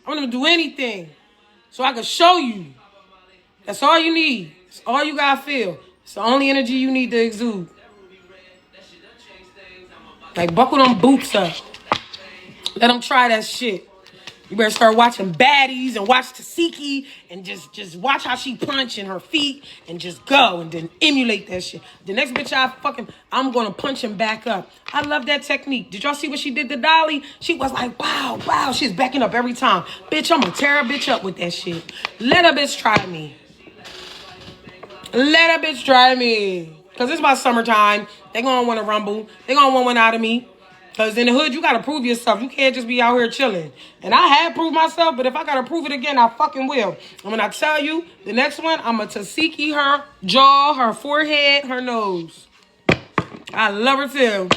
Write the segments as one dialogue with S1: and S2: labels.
S1: I want them to do anything so I can show you. That's all you need. It's all you gotta feel. It's the only energy you need to exude. Like, buckle them boots up. Let them try that shit. You better start watching Baddies and watch Tasiki and just watch how she punch in her feet and just go and then emulate that shit. The next bitch I'm gonna punch him back up. I love that technique. Did y'all see what she did to Dolly? She was like, wow, wow. She's backing up every time. Bitch, I'm gonna tear a bitch up with that shit. Let a bitch try me. Let a bitch try me. Because it's about summertime. They gonna want to rumble. They gonna want one out of me. Because in the hood, you got to prove yourself. You can't just be out here chilling. And I have proved myself, but if I got to prove it again, I fucking will. And when I tell you, the next one, I'm going to Tasiki her jaw, her forehead, her nose. I love her too.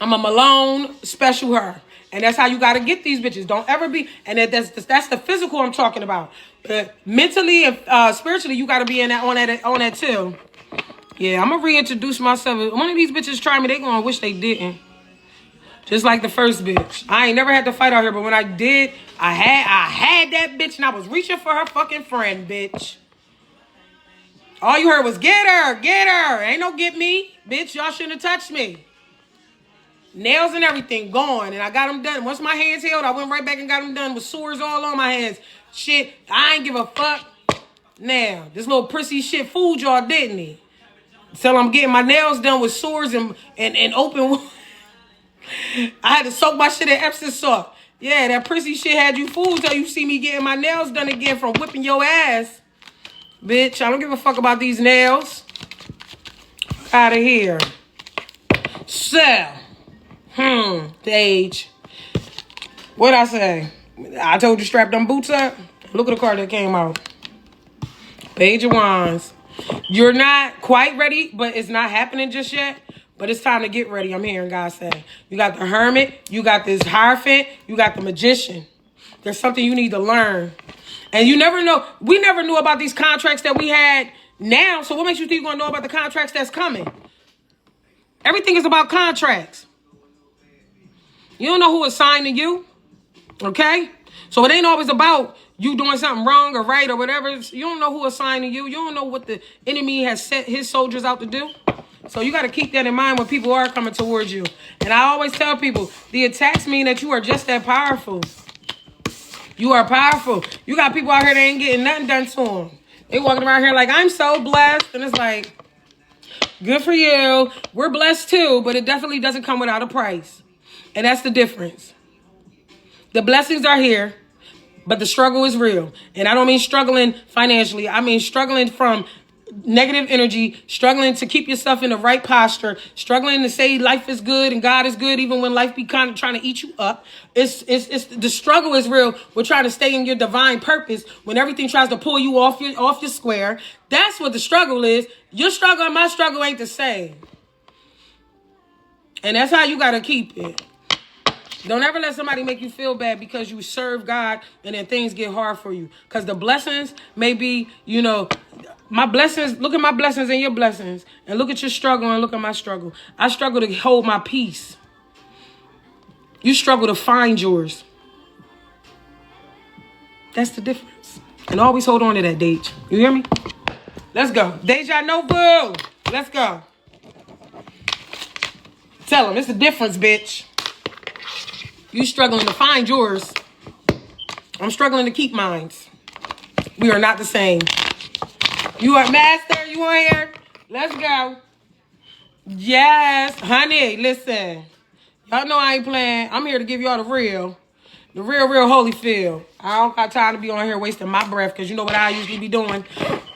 S1: I'm a Malone special her. And that's how you got to get these bitches. Don't ever be, and that's the physical I'm talking about. But mentally and spiritually, you got to be on that too. Yeah, I'm going to reintroduce myself. One of these bitches try me, they going to wish they didn't. Just like the first bitch. I ain't never had to fight out here, but when I did, I had that bitch and I was reaching for her fucking friend, bitch. All you heard was, get her, get her. Ain't no get me. Bitch, y'all shouldn't have touched me. Nails and everything gone, and I got them done. Once my hands healed, I went right back and got them done with sores all on my hands. Shit, I ain't give a fuck. Now, this little prissy shit fooled y'all, didn't he? Till I'm getting my nails done with sores and open. I had to soak my shit in Epsom salt. Yeah, that prissy shit had you fooled till you see me getting my nails done again from whipping your ass. Bitch, I don't give a fuck about these nails. Out of here. So, Sage. What'd I say? I told you strap them boots up. Look at the card that came out. Page of Wands. You're not quite ready, but it's not happening just yet. But it's time to get ready, I'm hearing God say. You got the Hermit, you got this Hierophant, you got the Magician. There's something you need to learn. And you never know. We never knew about these contracts that we had now. So what makes you think you're going to know about the contracts that's coming? Everything is about contracts. You don't know who assigned to you. Okay? So it ain't always about you doing something wrong or right or whatever. You don't know who assigned to you. You don't know what the enemy has set his soldiers out to do. So you got to keep that in mind when people are coming towards you. And I always tell people, the attacks mean that you are just that powerful. You are powerful. You got people out here that ain't getting nothing done to them. They walking around here like, I'm so blessed. And it's like, good for you. We're blessed too, but it definitely doesn't come without a price. And that's the difference. The blessings are here, but the struggle is real. And I don't mean struggling financially. I mean struggling from negative energy, struggling to keep yourself in the right posture, struggling to say life is good and God is good even when life be kind of trying to eat you up. It's the struggle is real. We're trying to stay in your divine purpose when everything tries to pull you off your square. That's what the struggle is. Your struggle and my struggle ain't the same. And that's how you got to keep it. Don't ever let somebody make you feel bad because you serve God and then things get hard for you. Because the blessings may be, my blessings, look at my blessings and your blessings. And look at your struggle and look at my struggle. I struggle to hold my peace. You struggle to find yours. That's the difference. And always hold on to that, Deja. You hear me? Let's go. Deja Novu. Let's go. Tell them it's the difference, bitch. You struggling to find yours. I'm struggling to keep mine. We are not the same. You are master. You on here? Let's go. Yes. Honey, listen. Y'all know I ain't playing. I'm here to give y'all the real Holyfield. I don't got time to be on here wasting my breath because you know what I usually be doing.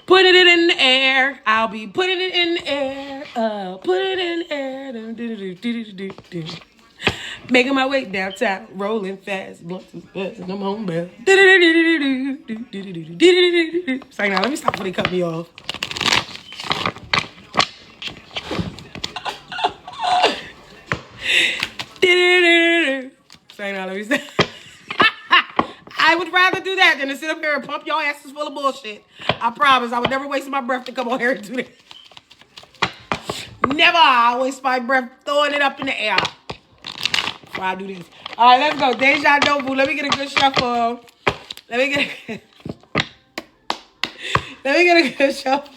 S1: Putting it in the air. I'll be putting it in the air. Put it in the air. Making my way downtown, rolling fast, blunts and I'm home bell. Say now, let me stop before they cut me off. Say now, let me say. I would rather do that than to sit up here and pump your asses full of bullshit. I promise, I would never waste my breath to come on here and do that. Never. I waste my breath throwing it up in the air. while I do this. All right, let's go. Deja Nobu. Let me get a good shuffle. Let me get a good shuffle.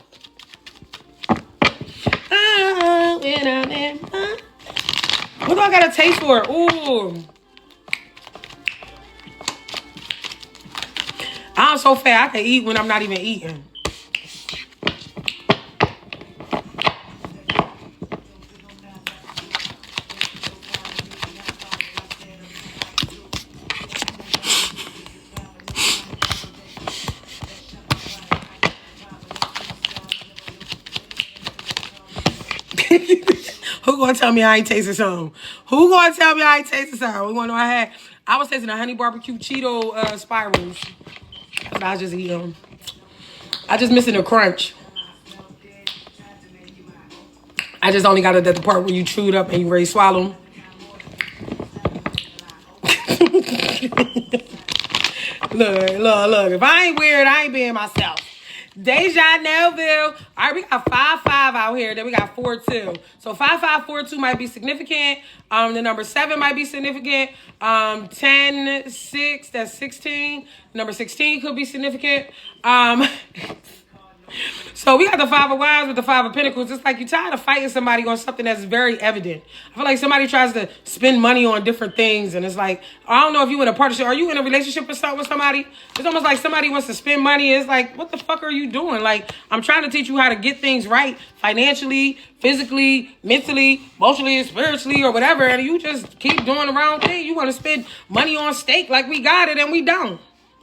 S1: What do I got to taste for? Ooh. I'm so fat I can eat when I'm not even eating. Who gonna tell me I ain't tasting something? Who gonna tell me I ain't tasting something? We wanna know I was tasting the honey barbecue Cheeto spirals. But I just eat them. I just missing the crunch. I just only got it at the part where you chew it up and you ready to swallow them. Look. If I ain't weird, I ain't being myself. Deja Neville. All right, we got 5-5 out here. Then we got 4-2. So 5-5-4-2 might be significant. The number 7 might be significant. 10-6, that's 16. Number 16 could be significant. So we got the 5 of Wands with the 5 of Pentacles. It's like you're tired of fighting somebody on something that's very evident. I feel like somebody tries to spend money on different things, and it's like, I don't know if you in a partnership. Are you in a relationship with somebody? It's almost like somebody wants to spend money. It's like, what the fuck are you doing? Like, I'm trying to teach you how to get things right financially, physically, mentally, emotionally, spiritually, or whatever, and you just keep doing the wrong thing. You want to spend money on steak like we got it and we don't.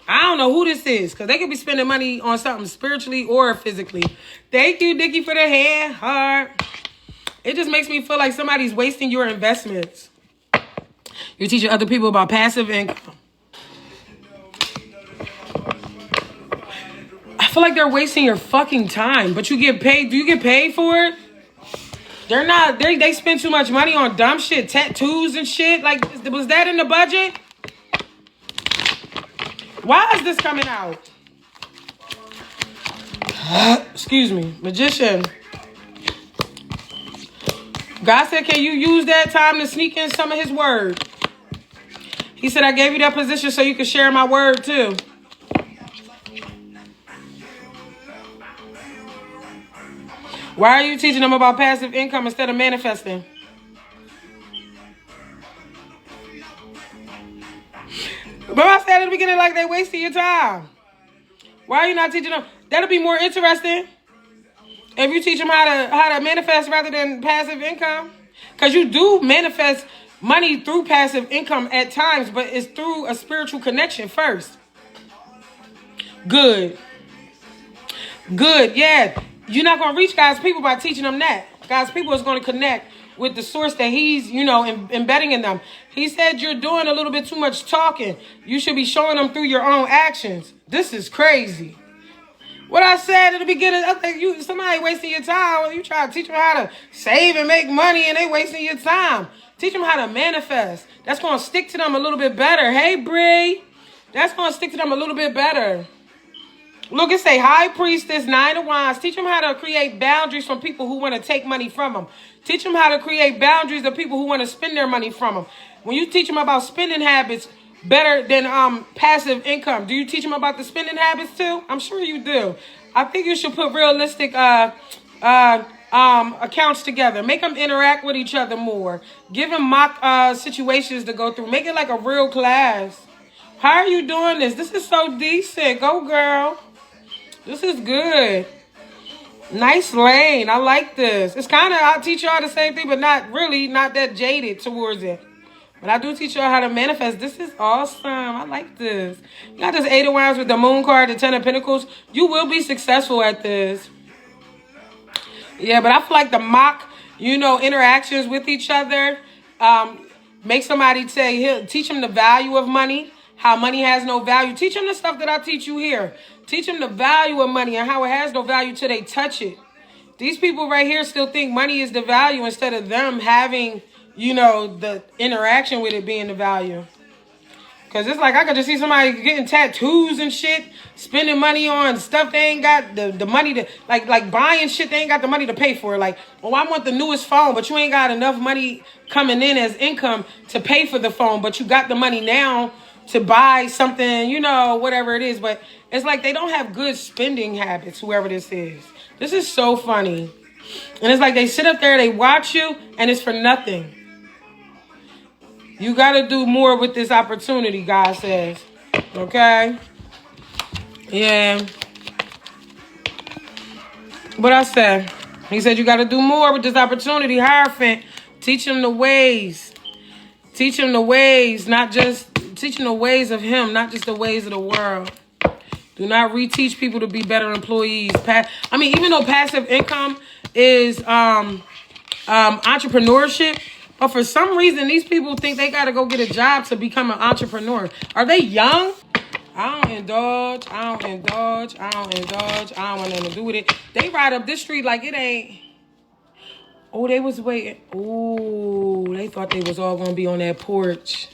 S1: I don't know who this is, because they could be spending money on something spiritually or physically. Thank you, Dickie, for the hand heart. It just makes me feel like somebody's wasting your investments. You're teaching other people about passive income. I feel like they're wasting your fucking time, but you get paid. Do you get paid for it? They're not. They spend too much money on dumb shit, tattoos and shit. Like, was that in the budget? Why is this coming out? Excuse me. Magician. God said, can you use that time to sneak in some of his word? He said, I gave you that position so you could share my word too. Why are you teaching them about passive income instead of manifesting? But I said at the beginning, like, they wasting your time. Why are you not teaching them? That'll be more interesting if you teach them how to manifest rather than passive income. Because you do manifest money through passive income at times, but it's through a spiritual connection first. Good. Yeah. You're not going to reach God's people by teaching them that. God's people is going to connect with the source that he's, embedding in them. He said you're doing a little bit too much talking. You should be showing them through your own actions. This is crazy. What I said at the beginning, I think somebody wasting your time. You try to teach them how to save and make money, and they wasting your time. Teach them how to manifest. That's going to stick to them a little bit better. Hey, Bree. That's going to stick to them a little bit better. Look, it say High Priestess, 9 of Wands. Teach them how to create boundaries from people who want to take money from them. Teach them how to create boundaries of people who want to spend their money from them. When you teach them about spending habits better than passive income, do you teach them about the spending habits too? I'm sure you do. I think you should put realistic accounts together. Make them interact with each other more. Give them mock situations to go through. Make it like a real class. How are you doing this? This is so decent. Go, girl. This is good. Nice lane. I like this. It's kind of, I'll teach y'all the same thing, but not that jaded towards it. But I do teach y'all how to manifest. This is awesome. I like this. You got this 8 of Wands with the Moon card, the 10 of Pentacles. You will be successful at this. Yeah, but I feel like the mock, interactions with each other, make somebody say, teach them the value of money, how money has no value. Teach them the stuff that I teach you here. Teach them the value of money and how it has no value till they touch it. These people right here still think money is the value instead of them having, the interaction with it being the value. Because it's like I could just see somebody getting tattoos and shit, spending money on stuff they ain't got the money to, like buying shit they ain't got the money to pay for. Like, oh, I want the newest phone, but you ain't got enough money coming in as income to pay for the phone, but you got the money now to buy something, you know, whatever it is. But it's like they don't have good spending habits, whoever this is. This is so funny. And it's like they sit up there, they watch you, and it's for nothing. You got to do more with this opportunity, God says. Okay? Yeah. What I said? He said you got to do more with this opportunity, Hierophant. Teach him the ways. Teach him the ways, not just... Teach him the ways of him, not just the ways of the world. Do not reteach people to be better employees. I mean, even though passive income is entrepreneurship, but for some reason, these people think they got to go get a job to become an entrepreneur. Are they young? I don't indulge. I don't want nothing to do with it. They ride up this street like it ain't. Oh, they was waiting. Oh, they thought they was all going to be on that porch.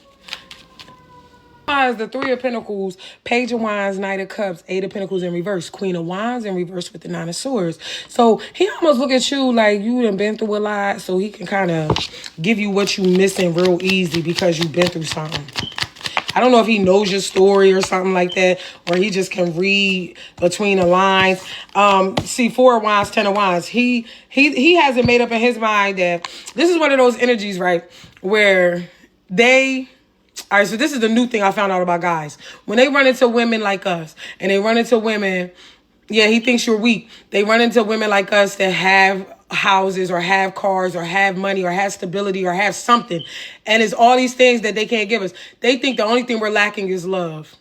S1: The Three of Pentacles, Page of Wands, Knight of Cups, Eight of Pentacles in reverse, Queen of Wands in reverse with the Nine of Swords. So he almost look at you like you done been through a lot, so he can kind of give you what you missing real easy because you've been through something. I don't know if he knows your story or something like that, or he just can read between the lines. See, Four of Wands, Ten of Wands. He hasn't made up in his mind that this is one of those energies, right, where they... All right, so this is the new thing I found out about guys. When they run into women like us, and they run into women, yeah, he thinks you're weak. They run into women like us that have houses or have cars or have money or have stability or have something. And it's all these things that they can't give us. They think the only thing we're lacking is love.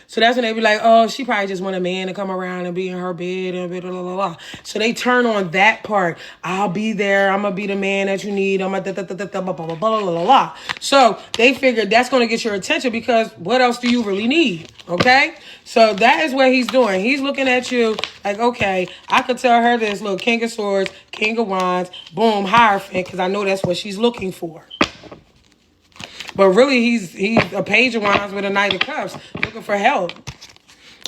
S1: So that's when they be like, oh, she probably just want a man to come around and be in her bed and blah, blah, blah, blah. So they turn on that part. I'll be there. I'm going to be the man that you need. I'm going to blah, blah, blah, blah, blah, blah. So they figured that's going to get your attention because what else do you really need? Okay? So that is what he's doing. He's looking at you like, okay, I could tell her this. Look, King of Swords, King of Wands, boom, Hierophant, because I know that's what she's looking for. But really, he's a Page of Wands with a Knight of Cups, looking for help.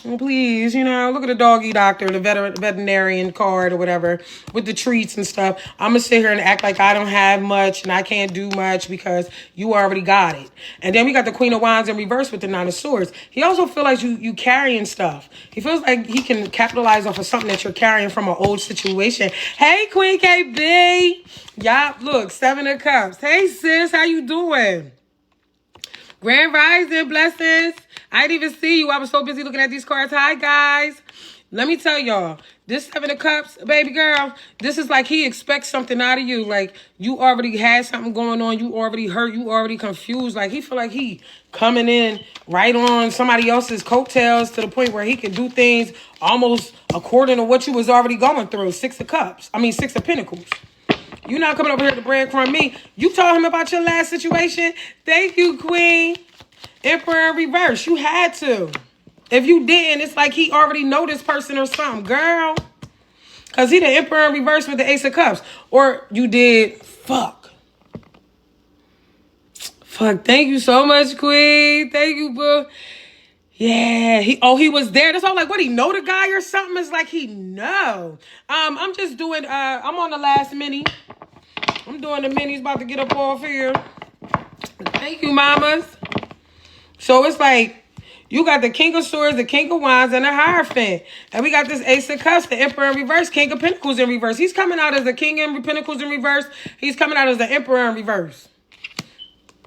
S1: Oh, please, you know, look at the doggy doctor, the veterinarian card or whatever, with the treats and stuff. I'm going to sit here and act like I don't have much and I can't do much because you already got it. And then we got the Queen of Wands in reverse with the Nine of Swords. He also feels like you carrying stuff. He feels like he can capitalize off of something that you're carrying from an old situation. Hey, Queen KB. Yup, look, Seven of Cups. Hey, sis, how you doing? Grand Rising, blessings. I didn't even see you. I was so busy looking at these cards. Hi, guys. Let me tell y'all, this Seven of Cups, baby girl, this is like he expects something out of you. Like, you already had something going on. You already hurt. You already confused. Like, he feel like he coming in right on somebody else's coattails to the point where he can do things almost according to what you was already going through. Six of Pentacles. You not coming over here to breadcrumb me. You told him about your last situation. Thank you, Queen. Emperor in reverse. You had to. If you didn't, it's like he already know this person or something, girl. Because he the Emperor in reverse with the Ace of Cups. Or you did. Fuck. Thank you so much, Queen. Thank you, boo. Yeah, he was there. That's all. Like, what, he know the guy or something? It's like he know. I'm just doing, I'm on the last mini. I'm doing the minis, about to get up off here. Thank you, mamas. So it's like, you got the King of Swords, the King of Wands, and the Hierophant. And we got this Ace of Cups, the Emperor in reverse, King of Pentacles in reverse. He's coming out as the King of Pentacles in reverse. He's coming out as the Emperor in reverse.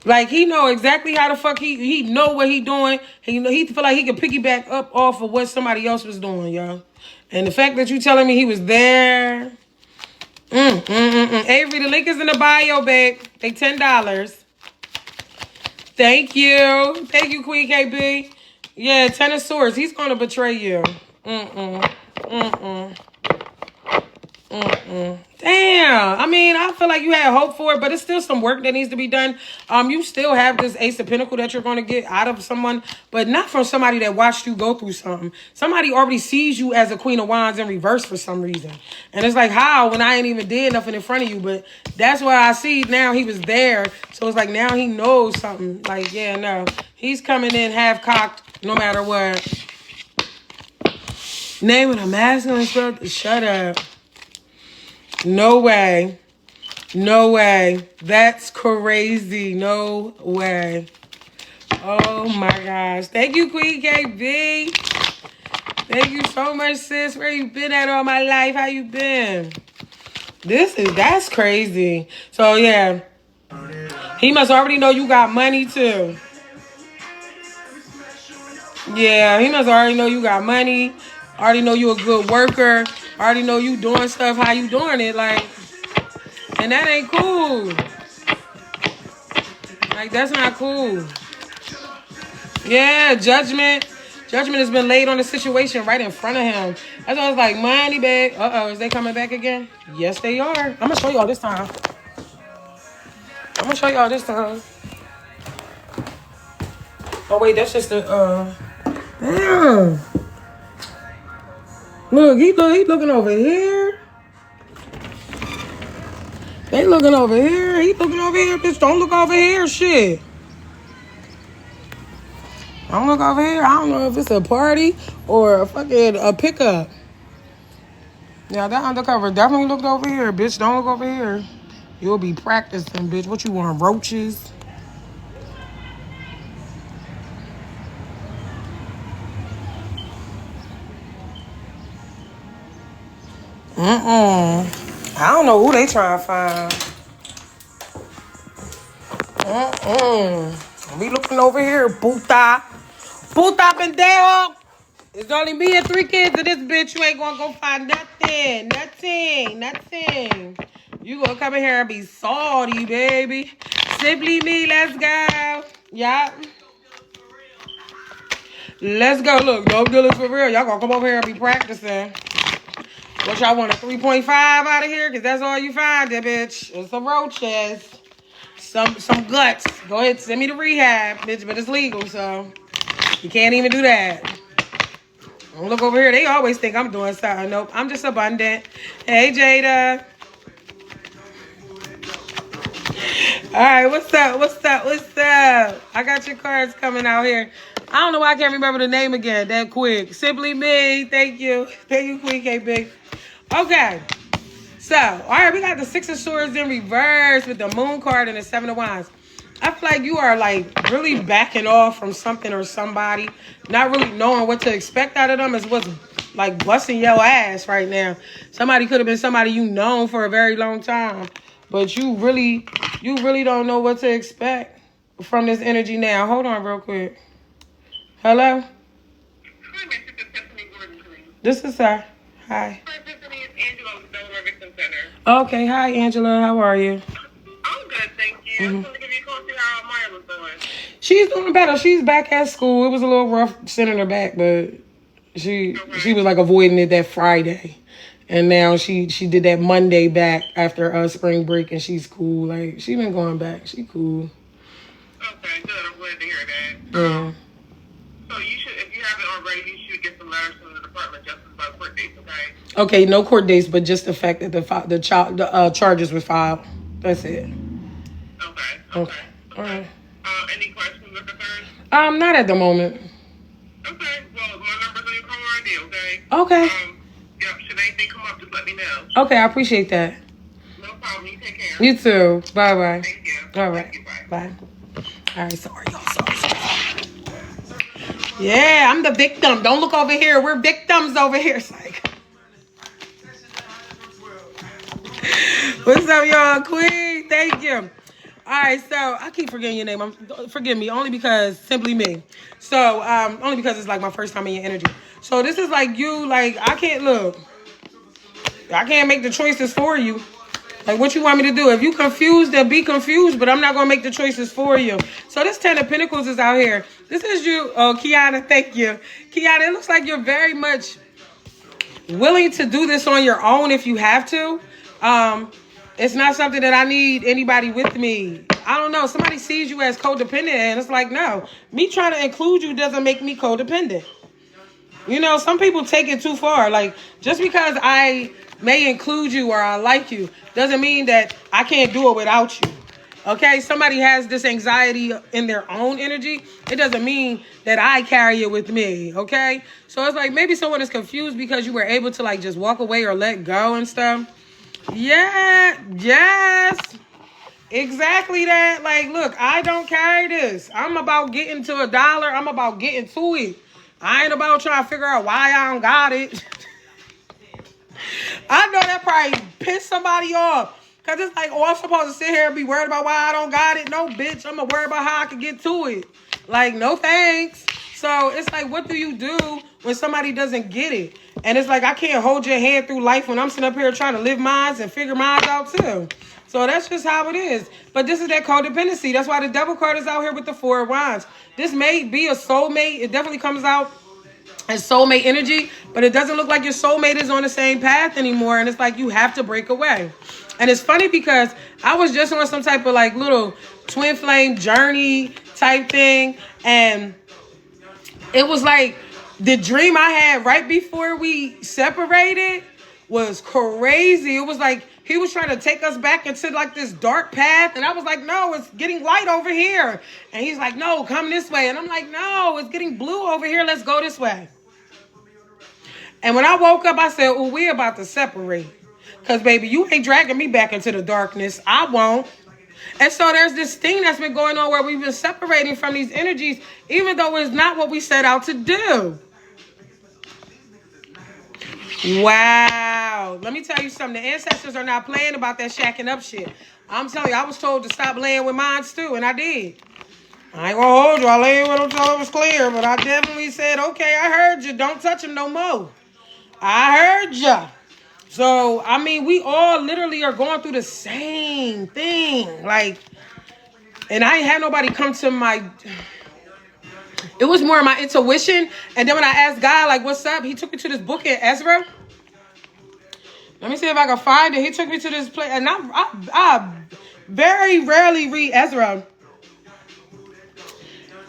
S1: Like, he know exactly how the fuck he know what he doing. He feel like he can piggyback up off of what somebody else was doing, y'all. And the fact that you telling me he was there. Avery, the link is in the bio, babe. They $10. Thank you. Thank you, Queen KB. Yeah, Ten of Swords. He's going to betray you. Damn. I mean, I feel like you had hope for it, but it's still some work that needs to be done. You still have this Ace of Pentacles that you're going to get out of someone, but not from somebody that watched you go through something. Somebody already sees you as a Queen of Wands in reverse for some reason. And it's like, how? When I ain't even did nothing in front of you. But that's why I see now he was there. So it's like now he knows something. Like, yeah, no. He's coming in half-cocked no matter what. Name of the masculine spell. Shut up. No way. No way. That's crazy. No way. Oh my gosh. Thank you, Queen KB. Thank you so much, sis. Where you been at all my life? How you been? That's crazy. So yeah. He must already know you got money too. Yeah, he must already know you got money. Already know you a good worker. Already know you doing stuff how you doing it. Like, and that ain't cool. Like, that's not cool. Yeah, judgment. Judgment has been laid on the situation right in front of him. That's why I was like, money bag. Uh-oh, is they coming back again? Yes, they are. I'm going to show y'all this time. Oh, wait, that's just the, damn. Look, he looking over here. They looking over here. He looking over here. Bitch, don't look over here. Shit. Don't look over here. I don't know if it's a party or a pickup. Yeah, that undercover definitely looked over here. Bitch, don't look over here. You'll be practicing, bitch. What you want, roaches? I don't know who they trying to find. We looking over here, puta. Puta pendejo. It's only me and 3 kids in this bitch. You ain't gonna go find nothing. You gonna come in here and be salty, baby. Simply me, let's go. Yeah. Let's go. Look, dope dealers for real. Y'all gonna come over here and be practicing. What y'all want, a 3.5 out of here? Because that's all you find there, bitch. It's some roaches. Some guts. Go ahead, send me to rehab, bitch. But it's legal, so you can't even do that. Don't look over here. They always think I'm doing something. Nope, I'm just abundant. Hey, Jada. All right, what's up? I got your cards coming out here. I don't know why I can't remember the name again that quick. Simply me. Thank you, Queen KB. Okay. So, all right, we got the 6 of Swords in reverse with the Moon card and the 7 of Wands. I feel like you are, like, really backing off from something or somebody. Not really knowing what to expect out of them is what's, like, busting your ass right now. Somebody could have been somebody you known for a very long time. But you really don't know what to expect from this energy now. Hold on real quick. Hello?
S2: Hi, Mr. Tiffany Gordon, please.
S1: This is her. Hi.
S2: Hi, Tiffany. It's Angela with the Delaware Victim Center.
S1: Okay. Hi, Angela. How are you?
S2: I'm good, thank you. I just wanted to give you a call to see how Maya was doing.
S1: She's doing better. She's back at school. It was a little rough sending her back, but she was like avoiding it that Friday. And now she did that Monday back after spring break, and she's cool. Like, she been going back. She cool.
S2: Okay, good. I'm glad to hear that.
S1: Yeah.
S2: So you should, if you haven't already, you should get some letters from the Department of Justice about court dates, okay?
S1: Okay, no court dates, but just the fact that the charges were filed. That's it.
S2: Okay.
S1: All right.
S2: Any questions or concerns?
S1: Not at the moment.
S2: Okay. Well, my number's on your caller ID, okay?
S1: Okay.
S2: Yeah, should anything come up, just let me know.
S1: Okay, I appreciate that.
S2: No problem. You take care.
S1: You too. Bye-bye.
S2: Thank you.
S1: All right.
S2: Thank you,
S1: Bye. All right, sorry, y'all. Sorry. Yeah, I'm the victim. Don't look over here. We're victims over here. It's like... What's up, y'all? Queen, thank you. All right, so I keep forgetting your name. Forgive me, only because simply me. So, only because it's like my first time in your energy. So this is like you, like, I can't make the choices for you. Like, what you want me to do? If you confused, then be confused, but I'm not going to make the choices for you. So this 10 of Pentacles is out here. This is you. Oh, Kiana, thank you. Kiana, it looks like you're very much willing to do this on your own if you have to. It's not something that I need anybody with me. I don't know. Somebody sees you as codependent, and it's like, no. Me trying to include you doesn't make me codependent. You know, some people take it too far. Like, just because I may include you or I like you doesn't mean that I can't do it without you. Okay? Somebody has this anxiety in their own energy. It doesn't mean that I carry it with me. Okay? So it's like maybe someone is confused because you were able to like just walk away or let go and stuff. Yeah, yes. Exactly that. Like, look, I don't carry this. I'm about getting to $1. I'm about getting to it. I ain't about trying to figure out why I don't got it. I know that probably pissed somebody off. Because it's like, oh, I'm supposed to sit here and be worried about why I don't got it. No, bitch, I'm going to worry about how I can get to it. Like, no thanks. So it's like, what do you do when somebody doesn't get it? And it's like, I can't hold your hand through life when I'm sitting up here trying to live mine and figure mine out too. So that's just how it is. But this is that codependency. That's why the devil card is out here with the 4 of Wands. This may be a soulmate. It definitely comes out as soulmate energy, but it doesn't look like your soulmate is on the same path anymore. And it's like you have to break away. And it's funny because I was just on some type of like little twin flame journey type thing. And it was like the dream I had right before we separated was crazy. It was like he was trying to take us back into like this dark path. And I was like, no, it's getting light over here. And he's like, no, come this way. And I'm like, no, it's getting blue over here. Let's go this way. And when I woke up, I said, oh, we're about to separate. Because, baby, you ain't dragging me back into the darkness. I won't. And so there's this thing that's been going on where we've been separating from these energies, even though it's not what we set out to do. Wow. Let me tell you something. The ancestors are not playing about that shacking up shit. I'm telling you, I was told to stop laying with mines too, and I did. I ain't gonna hold you. I laid with them until it was clear, but I definitely said, okay, I heard you. Don't touch him no more. I heard ya. So, I mean, we all literally are going through the same thing. Like, and I ain't had nobody come to my... It was more my intuition. And then when I asked God, like, what's up? He took me to this book in Ezra. Let me see if I can find it. He took me to this place. And I very rarely read Ezra.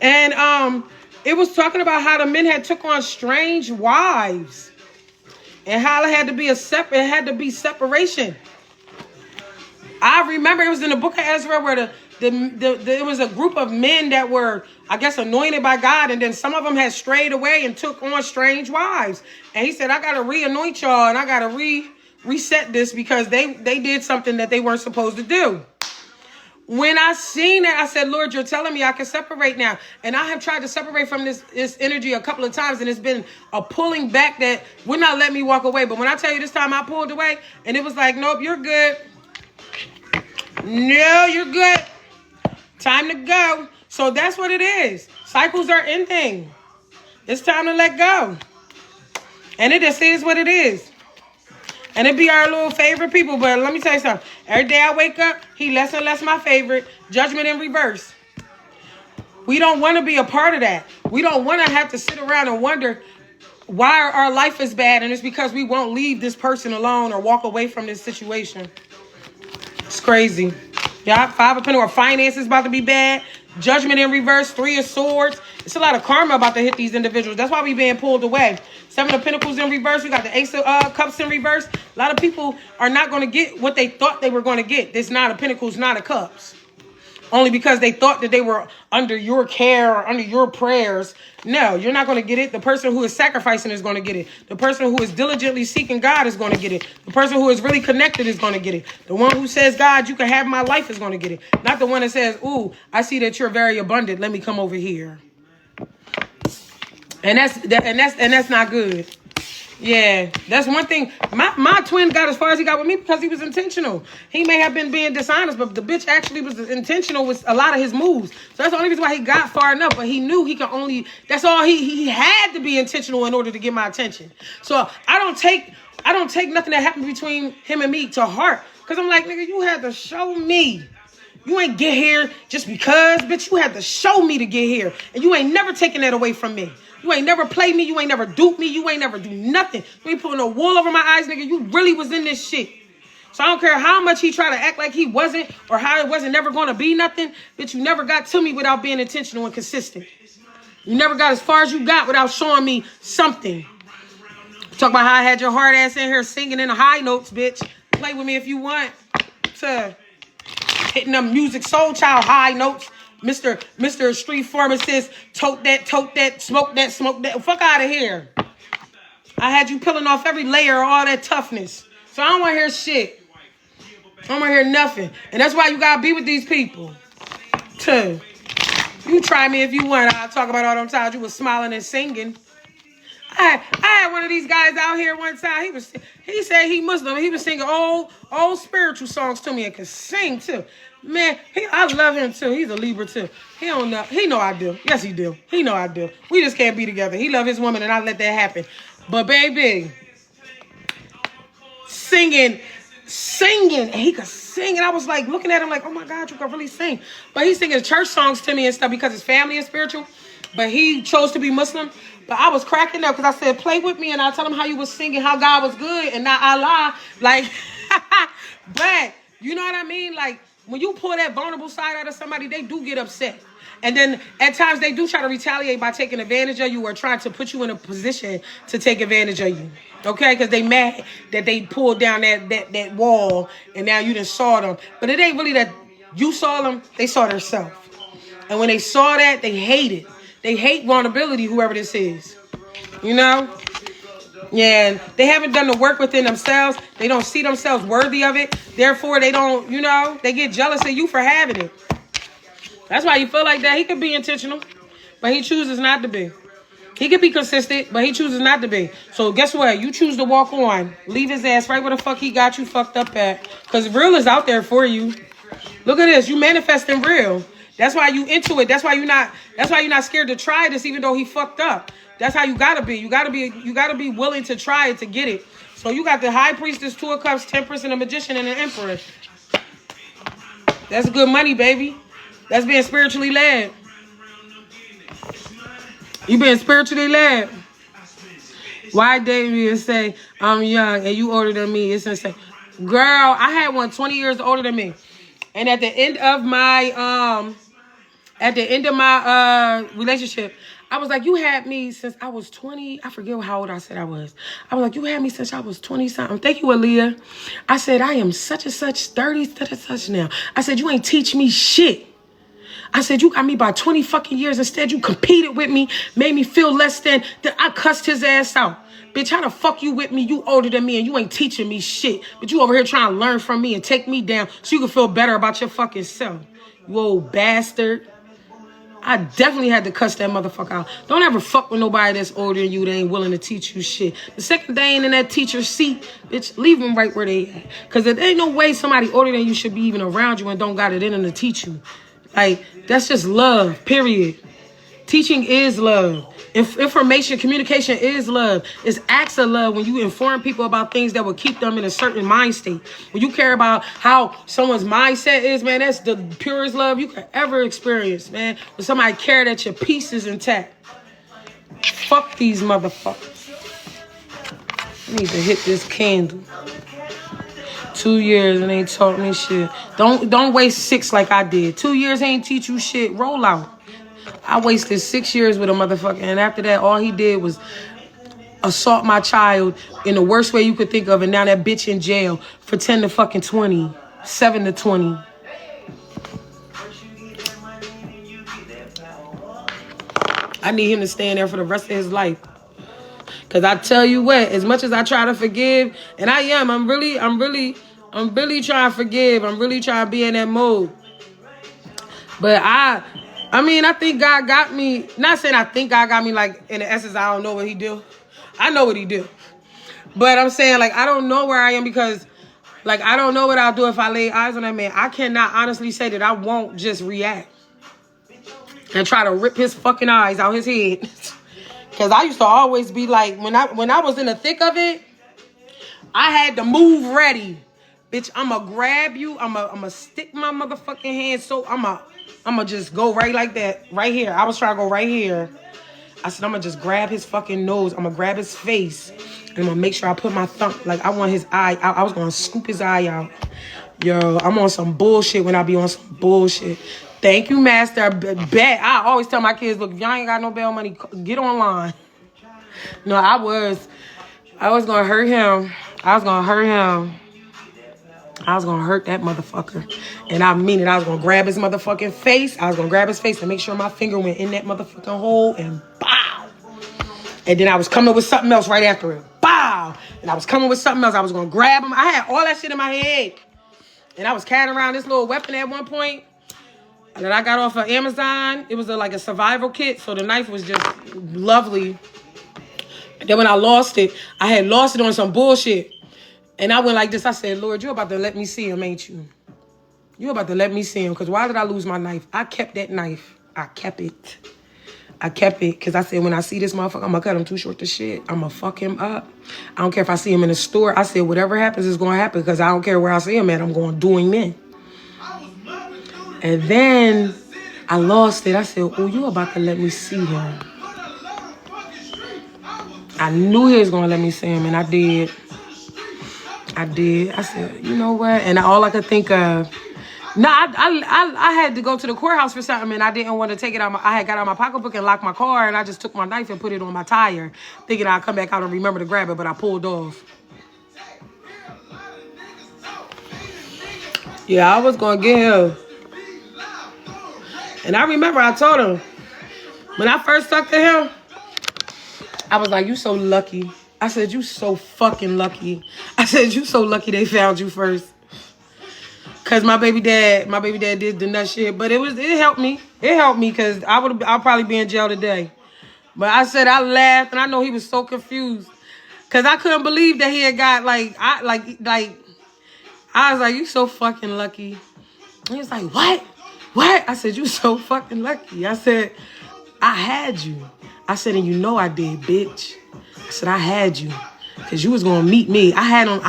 S1: And it was talking about how the men had took on strange wives. And how it had to be separation. I remember it was in the book of Ezra where there was a group of men that were, I guess, anointed by God. And then some of them had strayed away and took on strange wives. And he said, I got to re-anoint y'all and I got to reset this because they did something that they weren't supposed to do. When I seen that, I said, Lord, you're telling me I can separate now. And I have tried to separate from this energy a couple of times, and it's been a pulling back that would not let me walk away. But when I tell you this time I pulled away, and it was like, nope, you're good. No, you're good. Time to go. So that's what it is. Cycles are ending. It's time to let go. And it just is what it is. And it be our little favorite people. But let me tell you something. Every day I wake up, he less and less my favorite. Judgment in reverse. We don't want to be a part of that. We don't want to have to sit around and wonder why our life is bad. And it's because we won't leave this person alone or walk away from this situation. It's crazy. Yeah, 5 of Pentacles. Finances about to be bad. Judgment in reverse. 3 of Swords. It's a lot of karma about to hit these individuals. That's why we being pulled away. 7 of Pentacles in reverse. We got the Ace of Cups in reverse. A lot of people are not going to get what they thought they were going to get. This 9 of Pentacles, 9 of Cups. Only because they thought that they were under your care or under your prayers. No, you're not going to get it. The person who is sacrificing is going to get it. The person who is diligently seeking God is going to get it. The person who is really connected is going to get it. The one who says, God, you can have my life is going to get it. Not the one that says, ooh, I see that you're very abundant. Let me come over here. And that's not good. Yeah, that's one thing. My twin got as far as he got with me because he was intentional. He may have been being dishonest, but the bitch actually was intentional with a lot of his moves. So that's the only reason why he got far enough. But he knew he could only, that's all he had to be intentional in order to get my attention. So I don't take nothing that happened between him and me to heart. Because I'm like, nigga, you had to show me You ain't get here just because, bitch. You had to show me to get here. And you ain't never taken that away from me. You ain't never played me. You ain't never duped me. You ain't never do nothing. You ain't putting no wool over my eyes, nigga. You really was in this shit. So I don't care how much he tried to act like he wasn't or how it wasn't never going to be nothing. Bitch, you never got to me without being intentional and consistent. You never got as far as you got without showing me something. Talk about how I had your hard ass in here singing in the high notes, bitch. Play with me if you want to. Hitting them music soul child high notes. Mr. Street Pharmacist, tote that, smoke that. Fuck out of here. I had you peeling off every layer of all that toughness. So I don't want to hear shit. I don't want to hear nothing. And that's why you got to be with these people. Too. You try me if you want. I'll talk about all them times you was smiling and singing. I had one of these guys out here one time. He said he Muslim. He was singing old spiritual songs to me and could sing too. Man, I love him too. He's a Libra too. He don't know. He know I do. Yes, he do. He know I do. We just can't be together. He love his woman and I let that happen. But baby, singing. And he could sing. And I was like looking at him like, oh my God, you can really sing. But he's singing church songs to me and stuff because his family is spiritual. But he chose to be Muslim. But I was cracking up because I said, play with me and I'll tell him how you was singing, how God was good and not Allah. Like, but you know what I mean? Like, when you pull that vulnerable side out of somebody, they do get upset. And then at times they do try to retaliate by taking advantage of you or trying to put you in a position to take advantage of you. Okay? Because they mad that they pulled down that wall and now you done saw them. But it ain't really that you saw them. They saw themselves. And when they saw that, they hate it. They hate vulnerability, whoever this is. You know? Yeah, and they haven't done the work within themselves. They don't see themselves worthy of it. Therefore, they don't, you know, they get jealous of you for having it. That's why you feel like that. He could be intentional, but he chooses not to be. He could be consistent, but he chooses not to be. So guess what? You choose to walk on. Leave his ass right where the fuck he got you fucked up at. Because real is out there for you. Look at this. You manifesting real. That's why you into it. That's why you're not scared to try this even though he fucked up. That's how you gotta be. You gotta be willing to try it to get it. So you got the High Priestess, Two of Cups, Temperance, and a Magician, and an Emperor. That's good money, baby. That's being spiritually led. You being spiritually led. Why David say, I'm young and you older than me? It's insane. Girl, I had one 20 years older than me. And at the end of my relationship, I was like, you had me since I was 20. I forget how old I said I was. I was like, you had me since I was 20 something. Thank you, Aaliyah. I said, I am such and such, 30, such and such now. I said, you ain't teach me shit. I said, you got me by 20 fucking years. Instead, you competed with me, made me feel less than. Then I cussed his ass out. Bitch, how the fuck you with me? You older than me and you ain't teaching me shit. But you over here trying to learn from me and take me down so you can feel better about your fucking self. You old bastard. I definitely had to cuss that motherfucker out. Don't ever fuck with nobody that's older than you that ain't willing to teach you shit. The second they ain't in that teacher's seat, bitch, leave them right where they at. Because there ain't no way somebody older than you should be even around you and don't got it in them to teach you. Like, that's just love, period. Teaching is love. Information, communication is love. It's acts of love when you inform people about things that will keep them in a certain mind state. When you care about how someone's mindset is, man, that's the purest love you could ever experience, man. When somebody care that your peace is intact. Fuck these motherfuckers. I need to hit this candle. 2 years and ain't taught me shit. Don't waste 6 like I did. 2 years ain't teach you shit. Roll out. I wasted 6 years with a motherfucker, and after that, all he did was assault my child in the worst way you could think of, and now that bitch in jail for 10 to fucking 20, 7 to 20. I need him to stay in there for the rest of his life. Cause I tell you what, as much as I try to forgive, and I'm really trying to forgive. I'm really trying to be in that mode. But I think God got me. Not saying I think God got me, like, in the essence, I don't know what he do. I know what he do. But I'm saying, like, I don't know where I am because, like, I don't know what I'll do if I lay eyes on that man. I cannot honestly say that I won't just react and try to rip his fucking eyes out his head. Because I used to always be like, when I was in the thick of it, I had to move ready. Bitch, I'ma grab you. I'ma stick my motherfucking hand. So I'ma just go right like that. Right here. I was trying to go right here. I said, I'm gonna just grab his fucking nose. I'm gonna grab his face. And I'm gonna make sure I put my thumb, like I want his eye. I was gonna scoop his eye out. Yo, I'm on some bullshit when I be on some bullshit. Thank you, master. Bet. I always tell my kids, look, if y'all ain't got no bail money, get online. No, I was gonna hurt him. I was gonna hurt him. I was gonna hurt that motherfucker. And I mean it. I was gonna grab his motherfucking face. I was gonna grab his face and make sure my finger went in that motherfucking hole and bow. And then I was coming with something else right after it. Bow. And I was coming with something else. I was gonna grab him. I had all that shit in my head. And I was carrying around this little weapon at one point that I got off of Amazon. It was like a survival kit. So the knife was just lovely. And then when I lost it, I had lost it on some bullshit. And I went like this. I said, Lord, you're about to let me see him, ain't you? You're about to let me see him. Because why did I lose my knife? I kept that knife. I kept it. I kept it. Because I said, when I see this motherfucker, I'm going to cut him too short to shit. I'm going to fuck him up. I don't care if I see him in the store. I said, whatever happens is going to happen. Because I don't care where I see him at. I'm going to do him in. And then I lost it. I said, oh, you about to let me see him. I knew he was going to let me see him. And I did. I did. I said, you know what? And all I could think of, I had to go to the courthouse for something, and I didn't want to take it out. I had got out my pocketbook and locked my car, and I just took my knife and put it on my tire, thinking I'd come back out and remember to grab it, but I pulled off. Yeah, I was going to get him. And I remember I told him, when I first talked to him, I was like, you so lucky. I said, you so fucking lucky. I said, you so lucky they found you first. Cause my baby dad did the nut shit. But it helped me. It helped me because I'll probably be in jail today. But I said, I laughed and I know he was so confused. Cause I couldn't believe that he had got I was like, you so fucking lucky. And he was like, what? What? I said, you so fucking lucky. I said, I had you. I said, and you know I did, bitch. I said, I had you. Because you was going to meet me. I had him.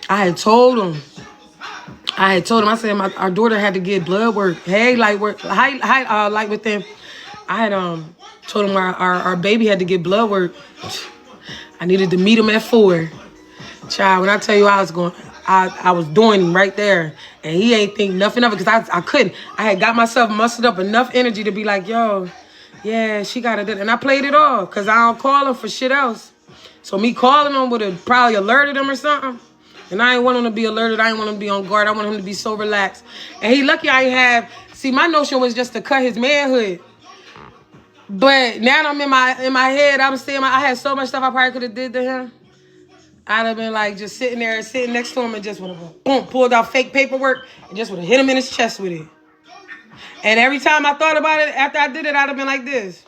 S1: I had told him. I said, our daughter had to get blood work. Hey, light work. Light with them. I had told him our baby had to get blood work. I needed to meet him at 4. Child, when I tell you I was doing him right there. And he ain't think nothing of it because I couldn't. I had got myself mustered up enough energy to be like, yo, yeah, she got it. And I played it off because I don't call him for shit else. So me calling him would have probably alerted him or something. And I ain't want him to be alerted. I ain't want him to be on guard. I want him to be so relaxed. And he lucky I ain't have... See, my notion was just to cut his manhood. But now I'm in my head. I was saying I had so much stuff I probably could have did to him. I'd have been like just sitting next to him and just would have boom, pulled out fake paperwork and just would have hit him in his chest with it. And every time I thought about it, after I did it, I'd have been like this.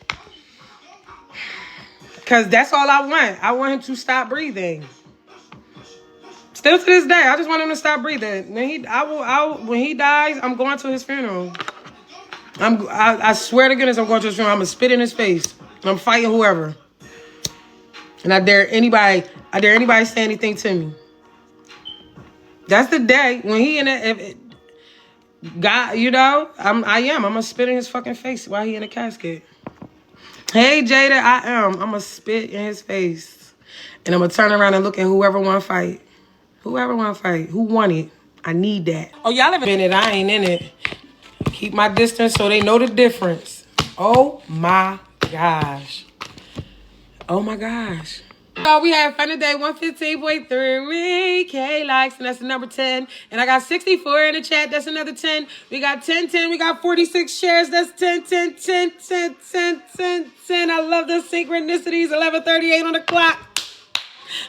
S1: Because that's all I want. I want him to stop breathing. Still to this day, I just want him to stop breathing. When he dies, I'm going to his funeral. I swear to goodness, I'm going to his funeral. I'm going to spit in his face. I'm fighting whoever. And I dare anybody say anything to me. That's the day when he in it. God, you know, I'm going to spit in his fucking face while he in a casket. Hey, Jada, I'm going to spit in his face. And I'm going to turn around and look at whoever want to fight. Whoever want to fight. Who want it? I need that. Oh, y'all live in it. I ain't in it. Keep my distance so they know the difference. Oh, my gosh. Oh, my gosh. So we had fun today, 115.3K likes, and that's the number 10. And I got 64 in the chat, that's another 10. We got 10. We got 46 shares, that's 10. I love the synchronicities, 11:38 on the clock.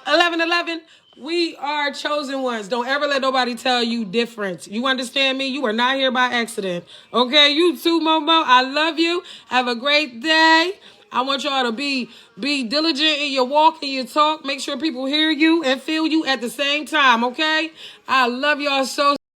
S1: 11:11. We are chosen ones. Don't ever let nobody tell you different. You understand me? You are not here by accident. Okay, you too, Momo. I love you. Have a great day. I want y'all to be diligent in your walk and your talk. Make sure people hear you and feel you at the same time, okay? I love y'all so